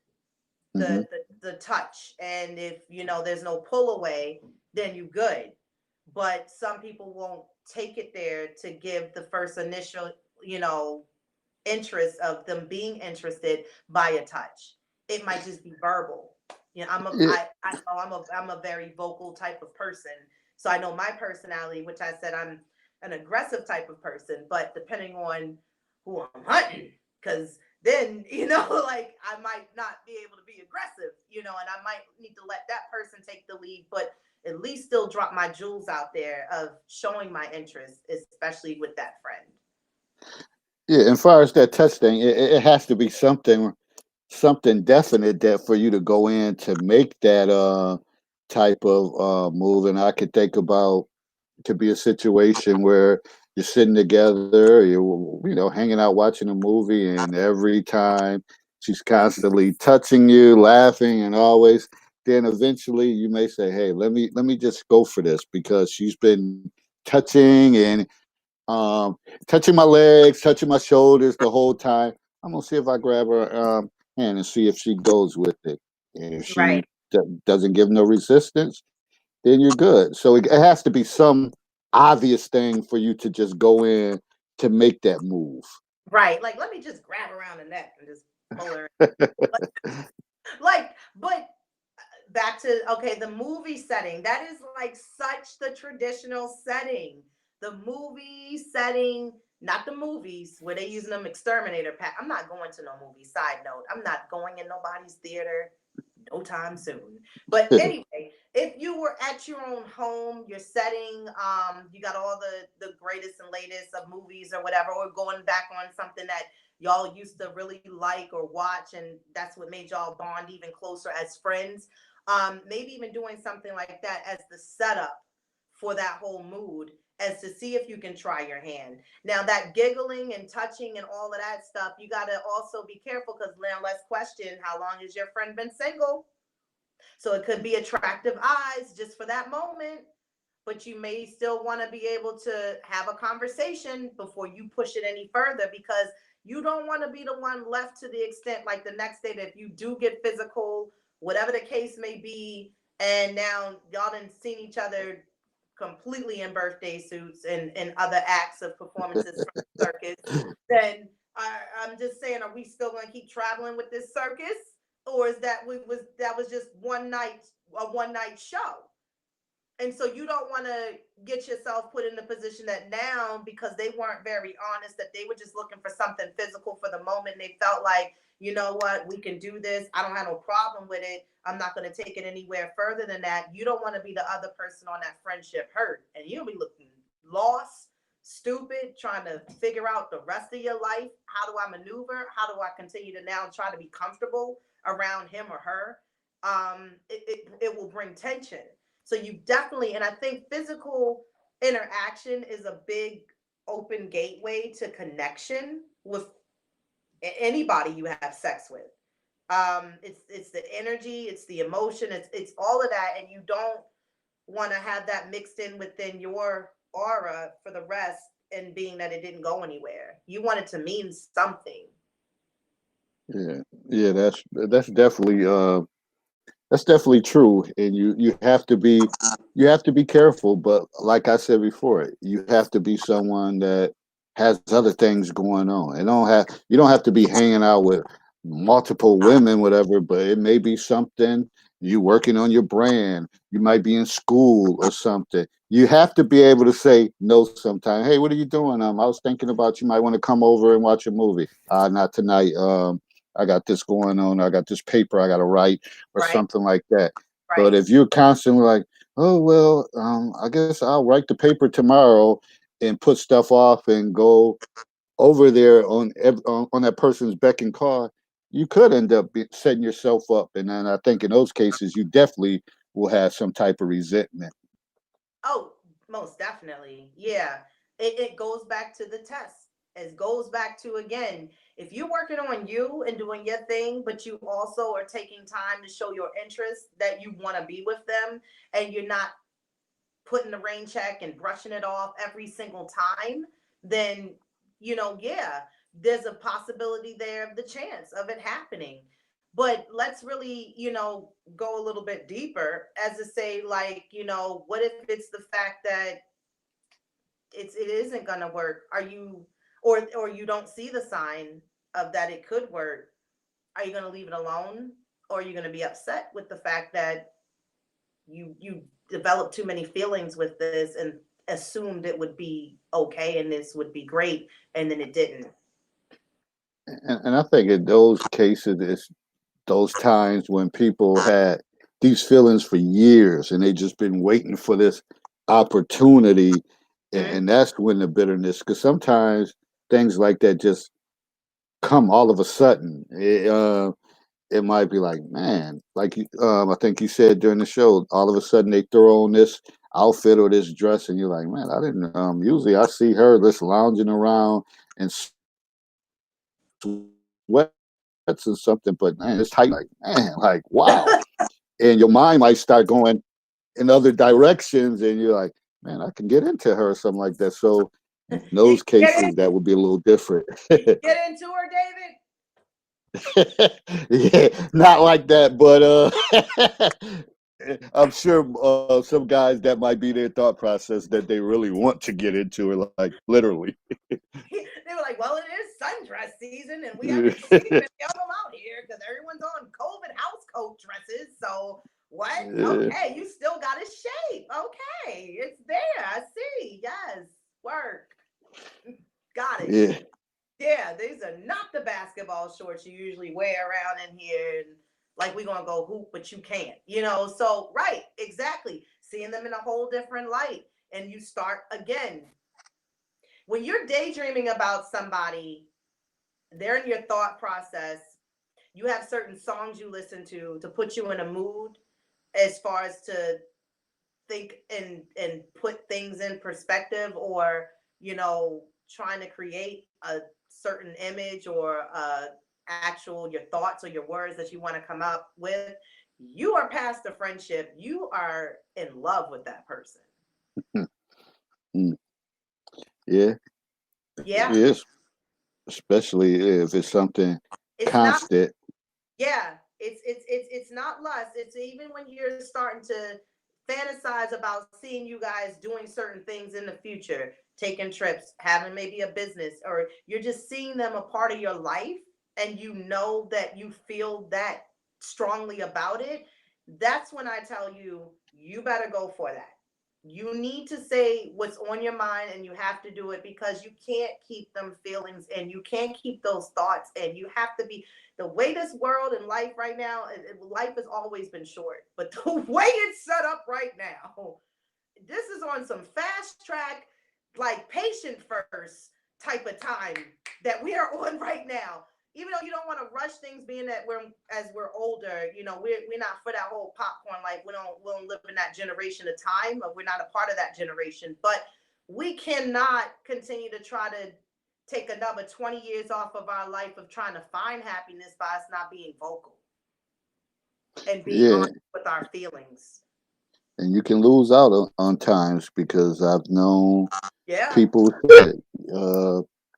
Hmm. the touch. And if there's no pull away, then you good. But some people won't take it there to give the first initial, you know, interest of them being interested by a touch. It might just be verbal. Yeah, I know I'm a very vocal type of person. So I know my personality, which I said I'm an aggressive type of person, but depending on who I'm hunting, because then, like I might not be able to be aggressive, and I might need to let that person take the lead, but at least still drop my jewels out there of showing my interest, especially with that friend. yeah. And far as that touch thing, it has to be something definite that for you to go in to make that type of move. And I could think about, could be a situation where you're sitting together, you're hanging out watching a movie, and every time she's constantly touching you, laughing, and always. Then eventually you may say, "Hey, let me just go for this," because she's been touching and um, touching my legs, touching my shoulders the whole time. I'm gonna see if I grab her hand and see if she goes with it. And if she Right. doesn't give no resistance, then you're good. So it has to be some obvious thing for you to just go in to make that move. Right. Like, let me just grab around the neck and just pull her. But back to, okay, the movie setting. That is like such the traditional setting. The movie setting, not the movies where they using them exterminator pack. I'm not going to no movie. Side note, I'm not going in nobody's theater no time soon. But anyway, if you were at your own home, you're setting, you got all the greatest and latest of movies or whatever, or going back on something that y'all used to really like or watch, and that's what made y'all bond even closer as friends. Maybe even doing something like that as the setup for that whole mood, as to see if you can try your hand. Now, that giggling and touching and all of that stuff, you got to also be careful, because now let's question, how long has your friend been single? So it could be attractive eyes just for that moment, but you may still want to be able to have a conversation before you push it any further, because you don't want to be the one left to the extent like the next day that if you do get physical, whatever the case may be, and now y'all didn't seen each other completely in birthday suits and other acts of performances from the circus, then I'm just saying, are we still going to keep traveling with this circus, or is that was just a one night show? And so you don't want to get yourself put in the position that now, because they weren't very honest, that they were just looking for something physical for the moment. They felt like, you know what, we can do this. I don't have no problem with it. I'm not going to take it anywhere further than that. You don't want to be the other person on that friendship hurt. And you'll be looking lost, stupid, trying to figure out the rest of your life. How do I maneuver? How do I continue to now try to be comfortable around him or her? It will bring tension. So you definitely, and I think physical interaction is a big open gateway to connection with anybody you have sex with. It's the energy, it's the emotion, it's all of that, and you don't want to have that mixed in within your aura for the rest, and being that it didn't go anywhere. You want it to mean something. Yeah, yeah, that's definitely true, and you have to be careful. But like I said before, you have to be someone that has other things going on. And you don't have to be hanging out with multiple women, whatever. But it may be something. You working on your brand. You might be in school or something. You have to be able to say no sometime. Hey, what are you doing? I was thinking about you might want to come over and watch a movie. Not tonight. I got this going on. I got this paper I got to write or Right, something like that. But right. if you're constantly like, oh well, I guess I'll write the paper tomorrow and put stuff off and go over there on that person's beck and call, you could end up setting yourself up. And then I think in those cases, you definitely will have some type of resentment. Oh, most definitely. Yeah. It goes back to the test. It goes back to, again, if you're working on you and doing your thing, but you also are taking time to show your interest that you want to be with them, and you're not putting the rain check and brushing it off every single time, then, yeah, there's a possibility there of the chance of it happening. But let's really, go a little bit deeper as to say, like, what if it's the fact that it isn't gonna work? Are you, or you don't see the sign of that it could work? Are you gonna leave it alone? Or are you gonna be upset with the fact that you developed too many feelings with this and assumed it would be okay and this would be great, and then it didn't? And I think in those cases, it's those times when people had these feelings for years and they just been waiting for this opportunity. Mhm. And that's when the bitterness, because sometimes things like that just come all of a sudden. It might be like, man, like I think you said during the show, all of a sudden they throw on this outfit or this dress, and you're like, man, I didn't. Usually I see her just lounging around in sweats and something, but man, it's tight. Like, man, like wow, and your mind might start going in other directions, and you're like, man, I can get into her or something like that. So in You those get cases, that would be a little different. you get into her, David. Yeah, not like that, but I'm sure some guys that might be their thought process that they really want to get into it, like literally. They were like, well, it is sundress season and we haven't seen many of them out here because everyone's on COVID house coat dresses. So what? Yeah, Okay, you still got a shape. Okay, it's there. I see. Yes, work. Got it. yeah, Yeah, these are not the basketball shorts you usually wear around in here. And like, we're going to go hoop, but you can't, So, right, exactly. Seeing them in a whole different light. And you start again. When you're daydreaming about somebody, they're in your thought process. You have certain songs you listen to put you in a mood as far as to think and put things in perspective, or trying to create a certain image or actual your thoughts or your words that you want to come up with. You are past the friendship, you are in love with that person. mm, yeah, Yeah, yes, especially if it's something it's not. constant. Yeah, it's not lust. It's even when you're starting to fantasize about seeing you guys doing certain things in the future, taking trips, having maybe a business, or you're just seeing them a part of your life, and that you feel that strongly about it. That's when I tell you, you better go for that. You need to say what's on your mind, and you have to do it, because you can't keep them feelings and you can't keep those thoughts, and you have to be, the way this world and life right now, life has always been short, but the way it's set up right now, this is on some fast track, like patient first type of time that we are on right now. Even though you don't want to rush things, being that we're older, we're not for that whole popcorn. Like, we don't live in that generation of time, or we're not a part of that generation. But we cannot continue to try to take another 20 years off of our life of trying to find happiness by us not being vocal and being Yeah, honest with our feelings. and you can lose out on times because I've known Yeah. people said,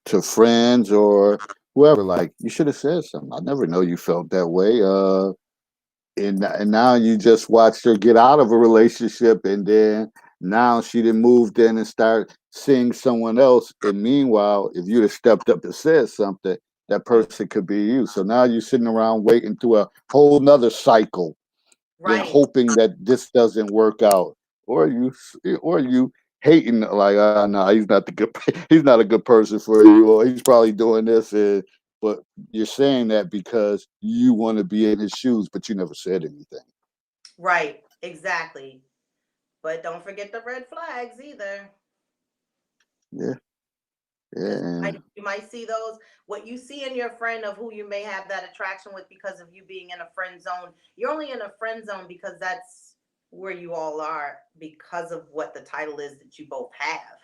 to friends or whoever, like, you should have said something. I never know you felt that way. And now you just watched her get out of a relationship, and then now she done moved in and start seeing someone else. And meanwhile, if you'd have stepped up and said something, that person could be you. So now you're sitting around waiting through a whole nother cycle then Right. hoping that this doesn't work out, or you hating like, no, he's not the good, he's not a good person for you, or he's probably doing this, but you're saying that because you want to be in his shoes, but you never said anything. Right. Exactly. But don't forget the red flags either. Yeah, Because yeah, you might see those, what you see in your friend of who you may have that attraction with because of you being in a friend zone. You're only in a friend zone because that's where you all are because of what the title is that you both have.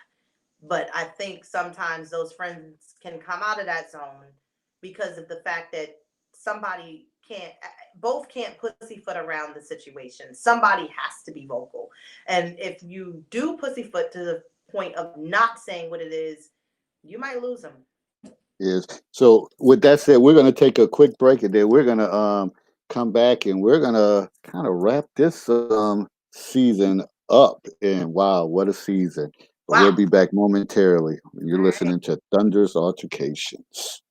But I think sometimes those friends can come out of that zone because of the fact that somebody both can't pussyfoot around the situation. Somebody has to be vocal. And if you do pussyfoot to the point of not saying what it is, you might lose them. is. So with that said, we're gonna take a quick break, and then we're gonna come back, and we're gonna kind of wrap this season up. And wow, what a season! But we'll Wow. be back momentarily. You're All right. listening to Thunder's Altercations.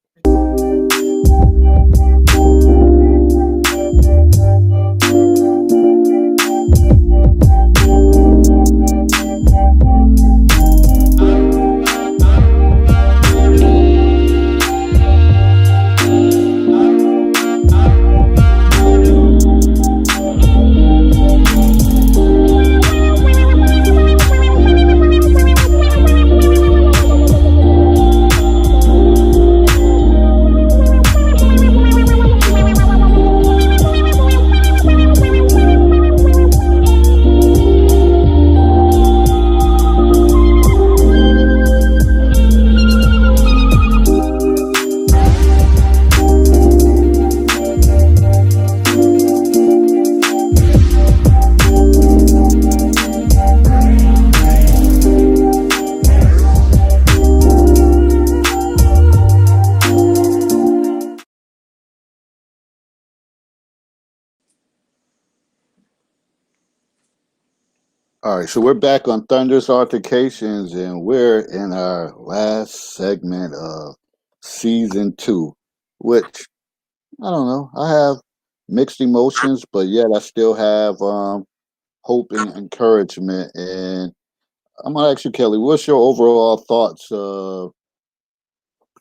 All right, so we're back on Thunder's Altercations, and we're in our last segment of season two, which I don't know. I have mixed emotions, but yet I still have hope and encouragement. And I'm gonna ask you, Kelly, what's your overall thoughts of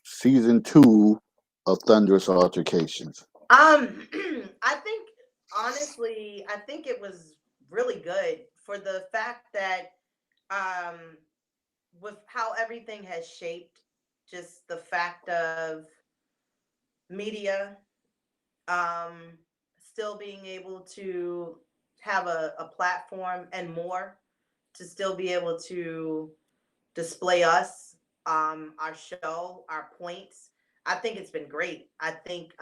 season two of Thunderous Altercations? I think honestly, I think it was really good for the fact that um with how everything has shaped, just the fact of media um still being able to have a platform and more to still be able to display us, our show, our points. I think it's been great. I think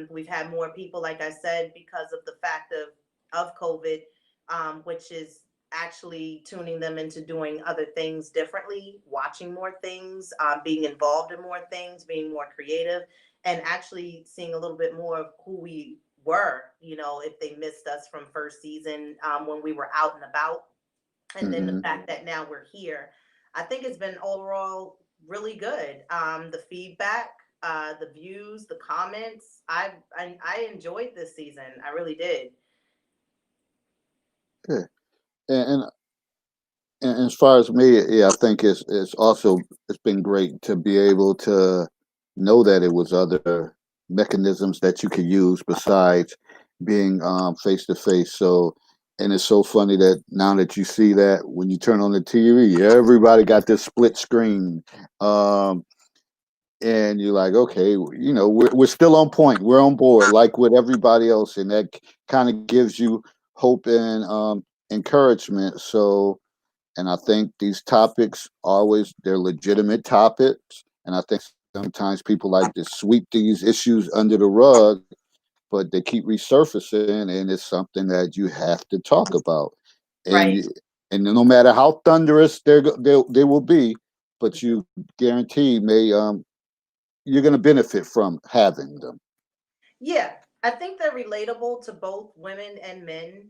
we've had more people, like I said, because of the fact of COVID, which is actually tuning them into doing other things differently, watching more things, being involved in more things, being more creative, and actually seeing a little bit more of who we were. You know, if they missed us from first season when we were out and about, and then the Hmm. fact that now we're here, I think it's been overall really good. The feedback, the views, the comments, I enjoyed this season. I really did. Yeah. And, and as far as me, yeah, I think it's also it's been great to be able to know that it was other mechanisms that you could use besides being face to face. So, and it's so funny that now that you see that when you turn on the TV, everybody got this split screen, um, and you're like, okay, you know, we're still on point, we're on board, like with everybody else, and that kind of gives you hope and encouragement. So, and I think these topics always they're legitimate topics. And I think sometimes people like to sweep these issues under the rug, but they keep resurfacing, and it's something that you have to talk about. And Right. you, and no matter how thunderous they will be, but you guarantee may you're going to benefit from having them. Yeah, I think they're relatable to both women and men,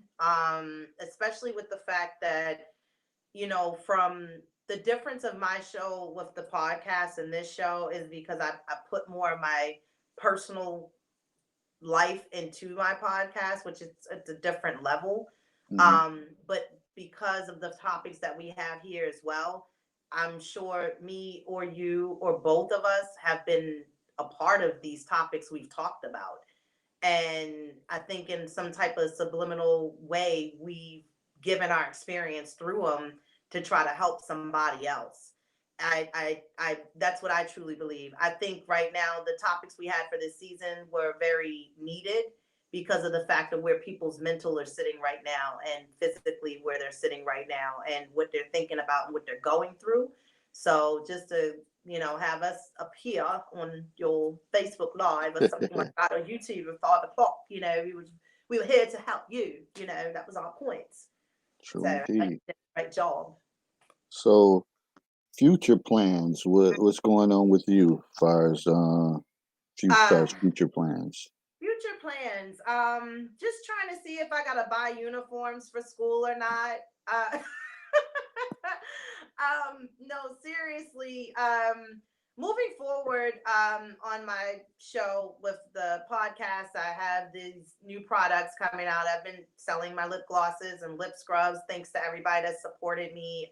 especially with the fact that, from the difference of my show with the podcast and this show is because I put more of my personal life into my podcast, which is it's a different level. Hmm. But because of the topics that we have here as well, I'm sure me or you or both of us have been a part of these topics we've talked about. And I think in some type of subliminal way, we've given our experience through them to try to help somebody else. That's what I truly believe. I think right now the topics we had for this season were very needed because of the fact of where people's mental are sitting right now and physically where they're sitting right now and what they're thinking about and what they're going through. So just to have us appear on your Facebook Live or something like that, or YouTube at 5 o'clock, we were here to help you. That was our points. So True I think indeed. you did a great job. So, future plans. What's going on with you, as far as Uh, future plans? Future plans. Just trying to see if I gotta buy uniforms for school or not. Uh, no, seriously. Moving forward, on my show with the podcast, I have these new products coming out. I've been selling my lip glosses and lip scrubs. Thanks to everybody that supported me.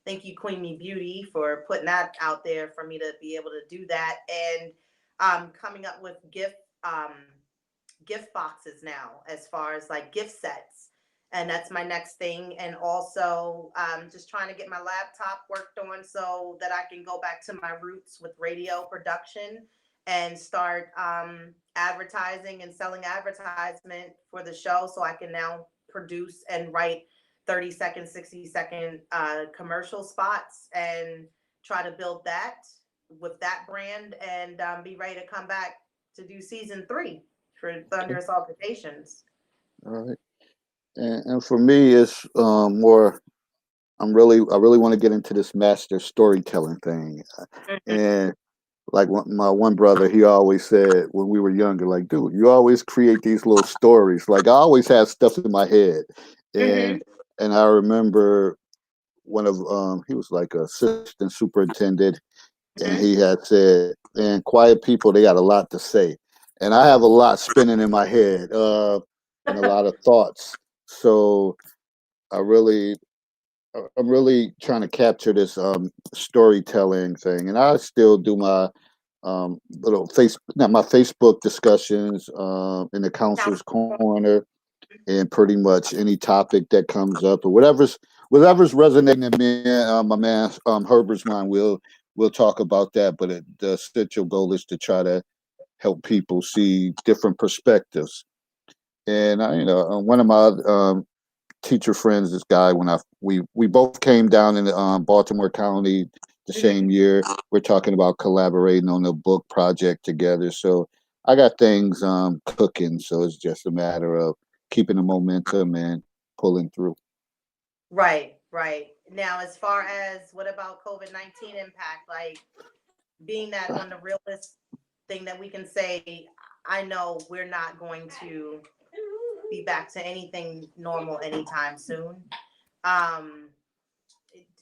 Thank you, Queen Me Beauty, for putting that out there for me to be able to do that. And coming up with um, gift boxes now, as far as like gift sets, and that's my next thing. And also just trying to get my laptop worked on so that I can go back to my roots with radio production and start advertising and selling advertisement for the show, so I can now produce and write 30-second 60-second commercial spots and try to build that with that brand and be ready to come back to do season 3 for Okay. Thunderous Altercations. All right. And for me, it's more. I really want to get into this master storytelling thing. And like my one brother, he always said when we were younger, like, dude, you always create these little stories. Like I always have stuff in my head, Mm-hmm. and I remember one of he was like assistant superintendent, and Mm-hmm. he had said, "Man, quiet people, they got a lot to say," and I have a lot spinning in my head, and a lot of thoughts. So I really I'm really trying to capture this storytelling thing, and I still do my little my Facebook discussions in the council's corner, and pretty much any topic that comes up or whatever's resonating in me, my man Herbert's mind. We'll talk about that, but the essential goal is to try to help people see different perspectives. And one of my teacher friends, this guy, when we both came down in Baltimore County the same year. We're talking about collaborating on a book project together. So I got things cooking. So it's just a matter of keeping the momentum and pulling through. Right, right. Now, as far as what about COVID-19 impact, like being that on the realist thing that we can say, I know we're not going to be back to anything normal anytime soon. Um,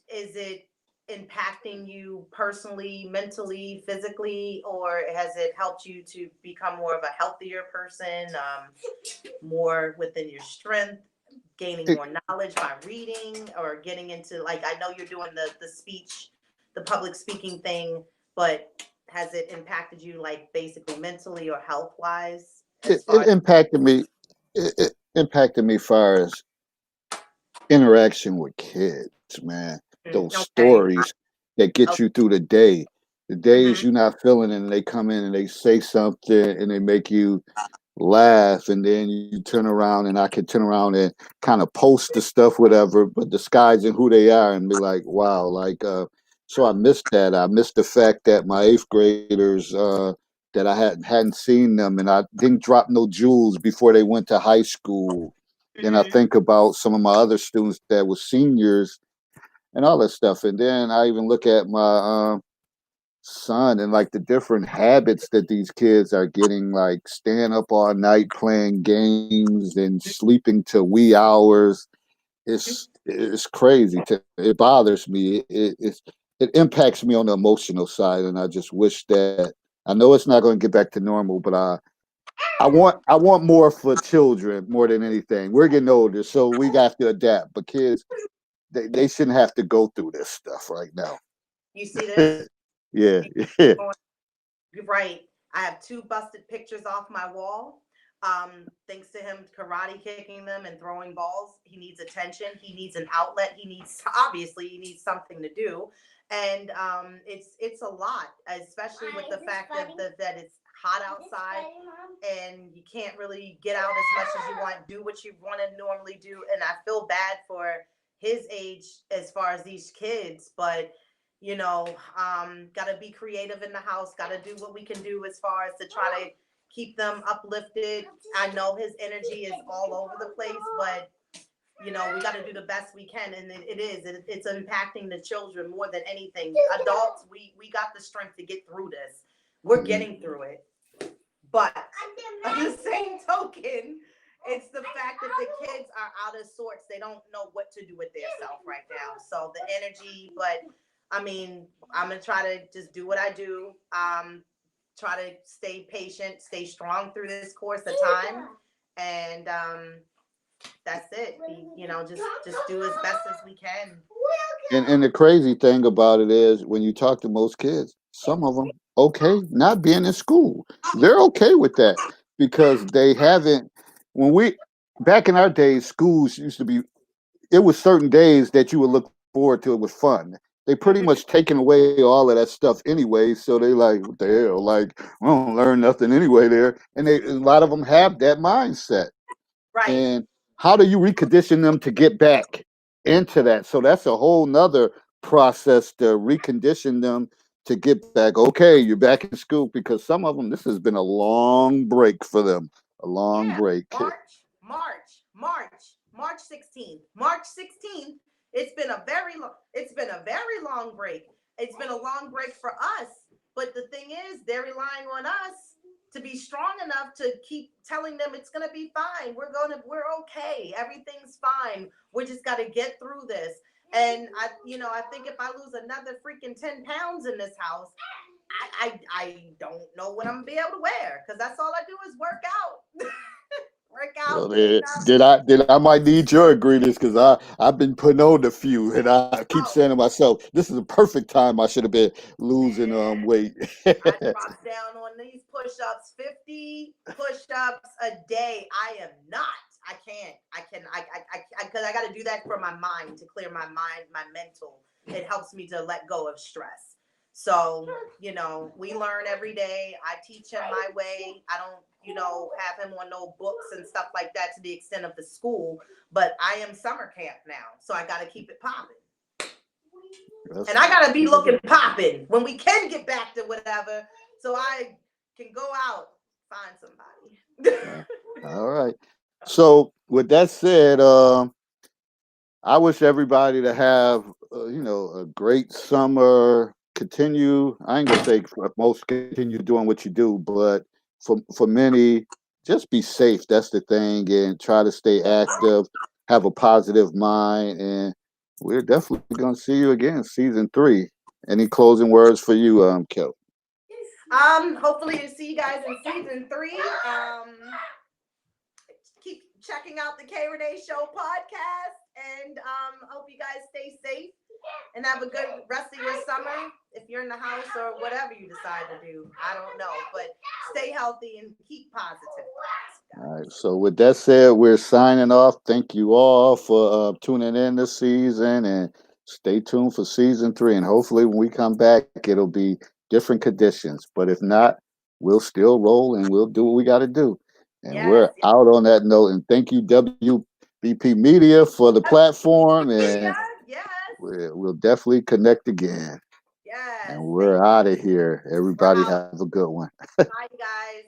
is it impacting you personally, mentally, physically, or has it helped you to become more of a healthier person, more within your strength, gaining It, more knowledge by reading, or getting into, like, I know you're doing the speech, the public speaking thing, but has it impacted you, like, basically mentally or health wise, as far it as impacted me. It impacted me far as interaction with kids, man. Those okay. stories that get Okay. you through the day. The days Hmm. you're not feeling it and they come in and they say something and they make you laugh, and then you turn around and I can turn around and kind of post the stuff, whatever, but disguising who they are and be like, wow, like so I missed that. I missed the fact that my eighth graders that I hadn't seen them, and I didn't drop no jewels before they went to high school. Then I Hmm. think about some of my other students that were seniors and all that stuff. And then I even look at my son and like the different habits that these kids are getting, like staying up all night playing games and sleeping till wee hours. It's crazy. It bothers me. It impacts me on the emotional side, and I just wish that I know it's not going to get back to normal, but I want more for children more than anything. We're getting older, so we got to adapt. But kids, they shouldn't have to go through this stuff right now. You see this? Yeah, yeah. You're right. I have two busted pictures off my wall. Thanks to him karate kicking them and throwing balls. He needs attention. He needs an outlet. He needs something to do. And it's a lot, especially with the fact that it's hot outside and you can't really get out as much as you want, do what you want to normally do. And I feel bad for his age as far as these kids, but got to be creative in the house, got to do what we can do as far as to try to keep them uplifted. I know his energy is all over the place, but we got to do the best we can. And it's impacting the children more than anything. Adults, we got the strength to get through this. We're getting through it. But on the same token, it's the fact that the kids are out of sorts. They don't know what to do with themselves right now. So the energy, but I mean, I'm going to try to just do what I do. Try to stay patient, stay strong through this course of time. And that's it. Just do as best as we can. And the crazy thing about it is when you talk to most kids, some of them okay not being in school. They're okay with that because they haven't. When we back in our days, schools used to be. It was certain days that you would look forward to. It was fun. They pretty much taken away all of that stuff anyway. So they like, what the hell? Like, I don't learn nothing anyway there. And a lot of them have that mindset. Right. And how do you recondition them to get back into that? So that's a whole nother process to recondition them to get back. Okay, you're back in school because some of them, this has been a long break for them. A long break. March 16th. March 16th. It's been a very long break. It's been a long break for us. But the thing is, they're relying on us to be strong enough to keep telling them it's gonna be fine. We're okay. Everything's fine. We just got to get through this. And I think if I lose another freaking 10 pounds in this house, I don't know what I'm gonna be able to wear because that's all I do is work out. Well, then I might need your ingredients because I've been putting on a few and I keep saying to myself, this is the perfect time I should have been losing weight. I dropped down on these push-ups, 50 push-ups a day. I am not. I can't. Because I got to do that for my mind, to clear my mind, my mental. It helps me to let go of stress. So, we learn every day. I teach him my way. I don't, have him on no books and stuff like that to the extent of the school. But I am summer camp now. So I got to keep it popping. And I got to be looking popping when we can get back to whatever. So I can go out, find somebody. All right. So with that said, I wish everybody to have, a great summer. Continue. I ain't gonna say for most continue doing what you do, but for many, just be safe. That's the thing, and try to stay active. Have a positive mind, and we're definitely gonna see you again, season 3. Any closing words for you, Kel? Hopefully to see you guys in season 3. Keep checking out the K Renee Show podcast, and hope you guys stay safe and have a good rest of your summer. If you're in the house or whatever you decide to do, I don't know, but stay healthy and keep positive. All right. So with that said, we're signing off. Thank you all for tuning in this season, and stay tuned for season 3. And hopefully, when we come back, it'll be different conditions. But if not, we'll still roll and we'll do what we got to do. And we're out on that note. And thank you, WPB Media, for the platform. And we'll definitely connect again. Yes. And we're out of here. Everybody have a good one. Bye, guys.